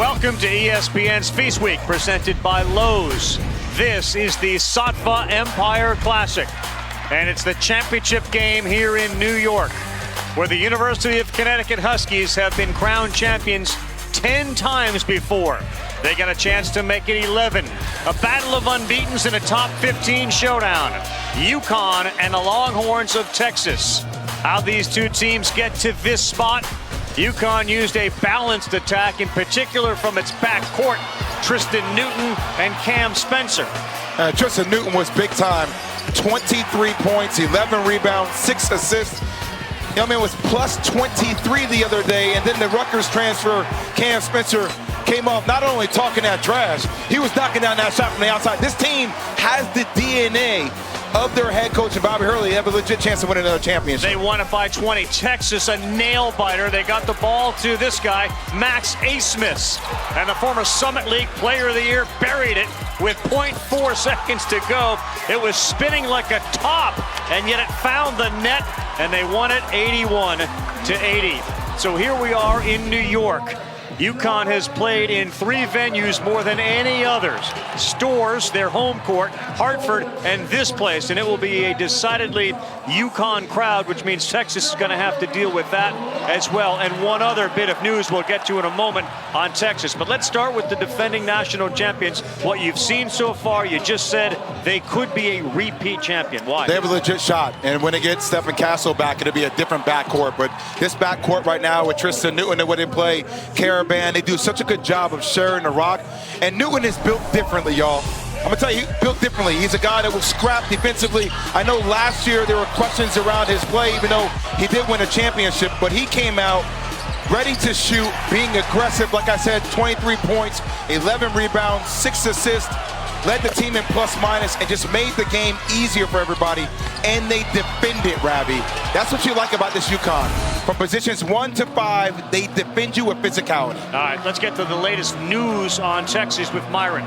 Welcome to ESPN's Feast Week, presented by Lowe's. This is the Satva Empire Classic, and it's the championship game here in New York, where the University of Connecticut Huskies have been crowned champions 10 times before. They got a chance to make it 11. A battle of unbeatens in a top 15 showdown. UConn and the Longhorns of Texas. How these two teams get to this spot? UConn used a balanced attack, in particular from its backcourt, Tristan Newton and Cam Spencer. Tristan Newton was big time. 23 points, 11 rebounds, 6 assists. Young man was plus 23 the other day, and then the Rutgers transfer, Cam Spencer, came off not only talking that trash, he was knocking down that shot from the outside. This team has the DNA of their head coach and Bobby Hurley. They have a legit chance to win another championship. They won it by 20. Texas, a nail-biter. They got the ball to this guy, Max Asmus. And the former Summit League Player of the Year buried it with 0.4 seconds to go. It was spinning like a top, and yet it found the net, and they won it 81-80. So here we are in New York. UConn has played in 3 venues more than any others. Storrs, their home court, Hartford, and this place. And it will be a decidedly UConn crowd, which means Texas is going to have to deal with that as well. And one other bit of news we'll get to in a moment on Texas. But let's start with the defending national champions. What you've seen so far, you just said they could be a repeat champion. Why? They have a legit shot. And when they get Stephen Castle back, it'll be a different backcourt. But this backcourt right now with Tristan Newton and what they play, Caravan, they do such a good job of sharing the rock. And Newton is built differently, y'all. I'm going to tell you, he's built differently. He's a guy that will scrap defensively. I know last year there were questions around his play, even though he did win a championship. But he came out ready to shoot, being aggressive. Like I said, 23 points, 11 rebounds, 6 assists. Led the team in plus-minus and just made the game easier for everybody. And they defended, Ravi. That's what you like about this UConn. From positions 1 to 5, they defend you with physicality. All right, let's get to the latest news on Texas with Myron.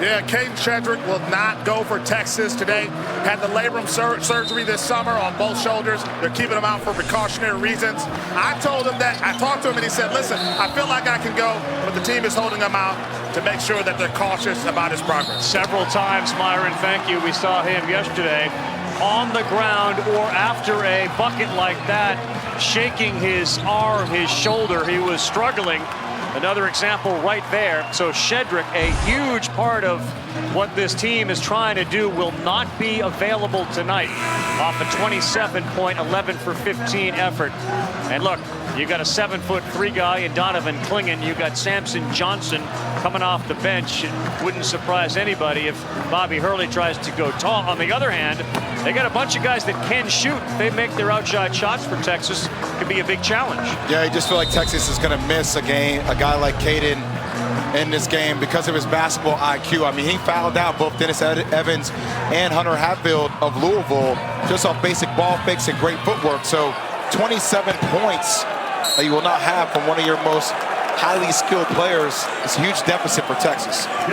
Yeah, Caden Shedrick will not go for Texas today. Had the labrum surgery this summer on both shoulders. They're keeping him out for precautionary reasons. I told him that. I talked to him and he said, listen, I feel like I can go, but the team is holding him out to make sure that they're cautious about his progress. Several times, Myron, thank you. We saw him yesterday on the ground or after a bucket like that, shaking his arm, his shoulder. He was struggling. Another example right there. So Shedrick, a huge part of what this team is trying to do, will not be available tonight off a 27-point, 11 for 15 effort. And look, you got a 7'3" guy in Donovan Clingan. You got Samson Johnson coming off the bench. It wouldn't surprise anybody if Bobby Hurley tries to go tall. On the other hand, they got a bunch of guys that can shoot. If they make their outside shots for Texas, it could be a big challenge. Yeah, I just feel like Texas is going to miss a guy like Caden in this game because of his basketball IQ. I mean, he fouled out both Dennis Evans and Hunter Hatfield of Louisville just off basic ball fakes and great footwork. So 27 points that you will not have from one of your most highly skilled players is a huge deficit for Texas.